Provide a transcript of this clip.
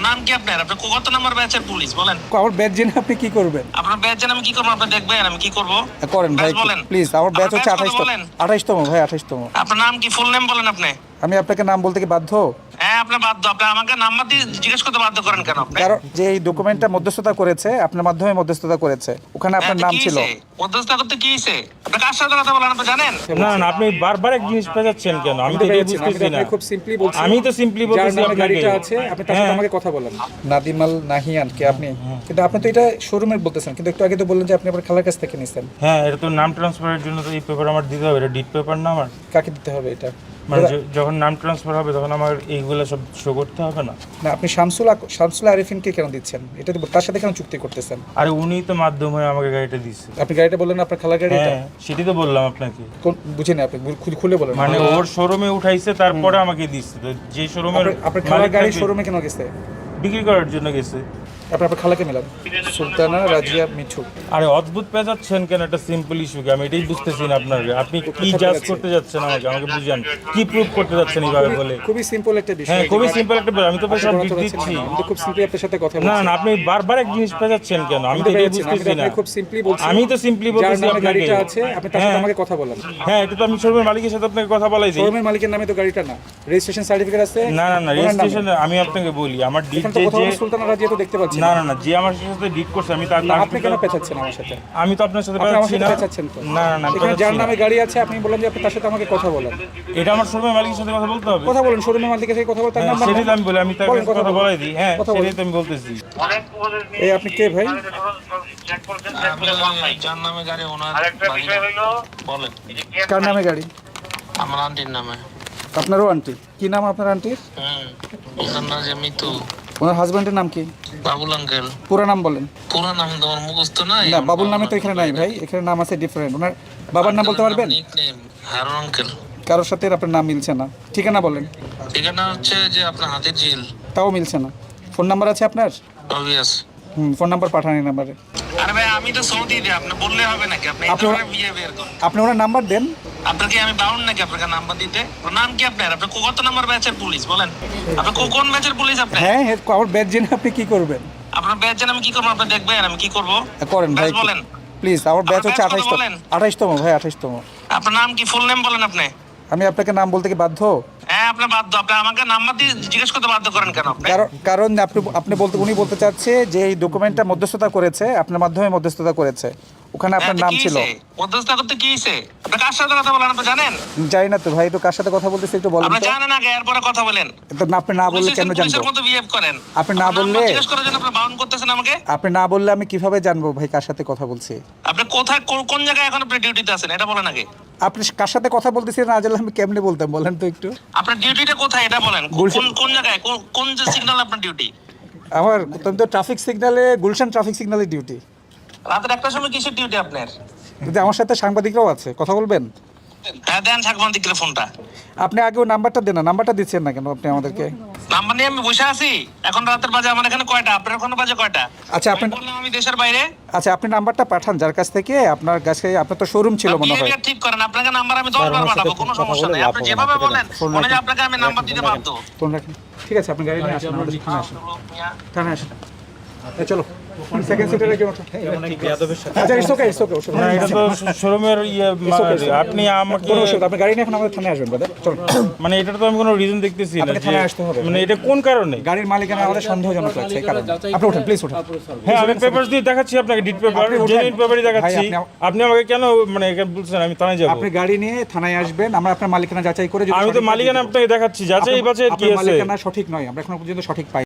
নাম কি আপনার? আপনি কত নাম্বার ব্যাচের পুলিশ বলেন? আমার ব্যাচ জেনে আপনি কি করবেন? আপনার ব্যাচ জেনে আমি কি করবো? আপনি দেখবেন আমি কি করবো? করেন ভাই, বলেন প্লিজ। আমার ব্যাচ হচ্ছে আপনার ব্যাচ কত 28তম। বলেন? 28তম ভাই, 28তম। আপনার নাম কি? ফুল নেম বলেন আপনি। আমি আপনাকে নাম বলতে কি বাধ্য? হ্যাঁ, আপনি বাধ্য। আপনি আমাকে নাম্বার দিয়ে জিজ্ঞেস করতে বাধ্য করেন কেন আপনি? কারণ যে এই ডকুমেন্টটা মধ্যস্থতা করেছে আপনার মাধ্যমে মধ্যস্থতা করেছে, ওখানে আপনার নাম ছিল। মধ্যস্থতা করতে কি হইছে? আপনি কার সাথে কথা বলেন আপনি জানেন? না না, আপনি বারবার এক জিনিস পেঁচাচ্ছেন কেন? আমি তো এটাই বুঝতেছি না। খুব সিম্পলি বলছি, আমি তো সিম্পলি বলতেছি আপনাকে। গাড়িটা আছে, আপনি তার সাথে আমাকে কথা বলেন। নাদিমাল নাহিয়ান কে আপনি? কিন্তু আপনি তো এটা শোরুমের বলতেছেন, কিন্তু একটু আগে তো বললেন যে আপনি আপনার খালার কাছ থেকে নিছেন। হ্যাঁ, এটা তো নাম ট্রান্সফারের জন্য তো এই পেপার আমার দিতে হবে। এটা ডিট পেপার না আমার। কাকে দিতে হবে এটা? মানে যখন নাম ট্রান্সফার হবে তখন আমার এইগুলো সব শো করতে হবে না? না, আপনি শামসুল আরিফিনকে কেন দিচ্ছেন? এটা তো তার সাথে কেন চুক্তি করতেছেন? আরে উনিই তো মাধ্যম হয়ে আমাকে গাড়িটা দিচ্ছে। আপনি গাড়িটা বললেন আপনার খালার গাড়ি এটা? হ্যাঁ, সেটাই তো বললাম আপনাকে। বুঝিনি, আপনি খুলে বলেন। মানে ওর শোরুমে উঠাইছে, তারপরে আমাকে দিচ্ছে। তো যে শোরুমের আপনার খালার গাড়ি শোরুমে কেন গেছে? বিক্রি করার জন্য গেছে। আপনার খালাকে মিলান। সুলতানা রাজিয়া মিঠু। আরে অদ্ভুত পেঁচাচ্ছেন কেন? একটা সিম্পল ইস্যুকে আমি এটাই বুঝতেছি না আপনার। আপনি কি জাজ করতে যাচ্ছেন আমাকে বুঝান। কি প্রুফ করতে যাচ্ছেন এইভাবে বলে? খুবই সিম্পল একটা বিষয়। হ্যাঁ, খুবই সিম্পল একটা বিষয়। আমি তো সব দিচ্ছি। আমি তো খুব সিম্পলি আপনার সাথে কথা বলছি। না না, আপনি বারবার এক জিনিস পেঁচাচ্ছেন কেন? আমি তো এটাই বুঝতেছি না। খুব সিম্পলি বলছি। আমি তো সিম্পলি বলতেছি যার নামে আপনাকে। গাড়িটা আছে আপনি তার সাথে আমাকে কথা বলেন। হ্যাঁ, এটা তো আমি শোরুমের মালিকের সাথে আপনাকে কথা বলাই দিই। শোরুমের মালিকের নামে তো গাড়িটা না, রেজিস্ট্রেশন সার্টিফিকেট আছে। না না না, রেজিস্ট্রেশন আমি আপনাকে বলি আমার ডিট এখানে তো কথা বলে সুলতানা রাজিয়া তো দেখতে পাচ্ছি। না না না, যে আমার সাথে ডিট করছে আমি তার নাম। আপনি কেন পেছাচ্ছেন আমার সাথে? আমি তো আপনার সাথে আপনি আমার পেঁচাচ্ছি সাথে না। পেছাচ্ছেন তো। না না না, এখানে যার নামে গাড়ি আছে আপনি বললেন যে আপনি তার সাথে আমাকে কথা বলেন। এটা আমার শোরুমের মালিকের সাথে কথা বলতে হবে। কথা বলেন, শোরুমের মালিকের সাথে কথা বলেন, তার হ্যাঁ, নাম্বার সেটাই তো আমি বলি। আমি তার বলেন, কাছে কথা বলাই দিই। হ্যাঁ, কথা বলেন। সেটাই তো আমি বলতেছি। এই আপনি কে ভাই? যার নামে গাড়ি ওনার বলেন। কার নামে গাড়ি? আমার আন্টির নামে। আপনারও আন্টি? কি নাম আপনার আন্টির? ওনার নাম যে মিতু। ওনার হাজবেন্ডের নাম কি? বাবুল আঙ্কেল। পুরো নাম বলেন। পুরো নাম তোমার মুখস্থ নাই? না, বাবুল নামে তো এখানে নাই ভাই, এখানে নাম আছে ডিফারেন্ট। ওনার বাবার নাম বলতে পারবেন? Nickname Harun uncle. কারোর সাথে আপনার নাম মিলছে না। ঠিকানা বলেন। ঠিকানা হচ্ছে যে আপনার হাতের ঝিল। তাও মিলছে না। ফোন নাম্বার আছে আপনার? অবভিয়াস। ফোন নাম্বার পাঠান এই নাম্বারে। আরে ভাই, আমি তো সৌদি দিই, আপনি বললে হবে নাকি? আপনি বিহেভিয়ার করেন। আপনি ওনার নাম্বার দেন। আপনাকে আমি বাউন্ড নাকি আপনাকে নাম্বার দিতে? নাম কি আপনার? আপনি কত নাম্বার ব্যাচের পুলিশ বলেন? আপনি কোন ব্যাচের পুলিশ আপনি? হ্যাঁ, আমার ব্যাচ জেনে আপনি কি করবেন? আপনার ব্যাচ জেনে আমি কি করবো? আপনি দেখবেন আমি কি করবো? করেন ভাই, বলেন। প্লিজ। আমার ব্যাচ হচ্ছে আপনার ব্যাচ কত 28তম। বলেন? 28তম ভাই, 28তম। আপনার নাম কি? ফুল নেম বলেন আপনি। আমি আপনাকে নাম বলতে কি বাধ্য? হ্যাঁ, আপনি বাধ্য। আপনি আমাকে নাম্বার দিয়ে জিজ্ঞেস করতে বাধ্য করেন কেন আপনি? কারণ উনি বলতে চাচ্ছে যে এই ডকুমেন্টটা মধ্যস্থতা করেছে আপনার মাধ্যমে মধ্যস্থতা করেছে, ওখানে আপনার নাম ছিল। মধ্যস্থতা করতে কি হইছে? আপনি কার সাথে কথা বলেন আপনি জানেন? জানি না তো ভাই, তো কার সাথে কথা বলতেছে একটু বলেন আপনি তো। জানেন আগে, এরপরে কথা বলেন। তো আপনি না বললে কেন জানবো? পুলিশের মতো বিহেভ করেন। আপনি না বললে জিজ্ঞেস করার জন্য আপনি বাউন্ড করতেছেন আমাকে। আপনি না বললে আমি কিভাবে জানবো ভাই কার সাথে কথা বলছি? আপনি কোথায় কোন জায়গায় এখন আপনি ডিউটিতে আছেন এটা বলেন আগে। আপনি কার সাথে কথা বলতেছেন না জানলে আমি কেমনে বলতাম বলেন তো একটু। আপনার ডিউটিটা কোথায় এটা বলেন। কোন জায়গায়, কোন যে সিগন্যাল আপনার ডিউটি? আমার তো ট্রাফিক সিগন্যালে, গুলশান ট্রাফিক সিগন্যালে ডিউটি। রাতের একটার সময় কিসের ডিউটি আপনার? কিন্তু আমার সাথে সাংবাদিকরাও আছে, কথা বলবেন? হ্যাঁ, দেন সাংবাদিকের ফোনটা। আপনি আগে ওই নাম্বারটা দেন না, নাম্বারটা দিচ্ছেন না কেন আপনি আমাদেরকে? নাম্বার নিয়ে আমি বসে আছি। এখন রাতের বাজে আমার এখানে কয়টা? আপনার ওখানে বাজে কয়টা? আচ্ছা, আপনি বললাম আমি দেশের বাইরে। আচ্ছা, আপনি নাম্বারটা পাঠান যার কাছ থেকে আপনার কাছে। আপনার তো শোরুম ছিল মনে হয়। বিহেভিয়ার ঠিক করেন। আপনাকে নাম্বার আমি 10 বার পাঠাবো, কোনো সমস্যা নেই। আপনি যেভাবে বলেন মনে হয় আপনাকে আমি নাম্বার দিতে বাধ্য। ফোন রাখেন। ঠিক আছে, আপনি গাড়ি নিয়ে আসেন, আমাদের থানায় আসেন। থানায় আসেন। চলো, সেকেন্ড সিটারে কি ওঠো? আচ্ছা, ইটস ওকে। না, এটা তো শোরুমের আপনি আমাকে কোনো অসুবিধা, আপনি গাড়ি নিয়ে এখন আমাদের থানায় আসবেন ব্রাদার। চলো। মানে এটা তো আমি কোনো রিজন দেখতেছি না আপনাকে যে থানায় আসতে হবে। মানে এটা কোন কারণে? গাড়ির মালিকানা আমাদের সন্দেহজনক লাগছে এই কারণে। আপনি ওঠেন, প্লিজ ওঠেন। হ্যাঁ, আমি পেপারস দিয়ে দেখাচ্ছি আপনাকে, ডিট পেপার, জেনুইন পেপারই দেখাচ্ছি। ভাই, আপনি আমাকে কেন মানে এখানে বলছেন আমি থানায় যাব? আপনি গাড়ি নিয়ে থানায় আসবেন, আমরা আপনার মালিকানা যাচাই করে যদি আমি তো সঠিক মালিকানা আপনাকে দেখাচ্ছি, যাচাই বাছাই কি আপনার আছে? মালিকানা সঠিক নয়, আমরা এখনো পর্যন্ত সঠিক পাই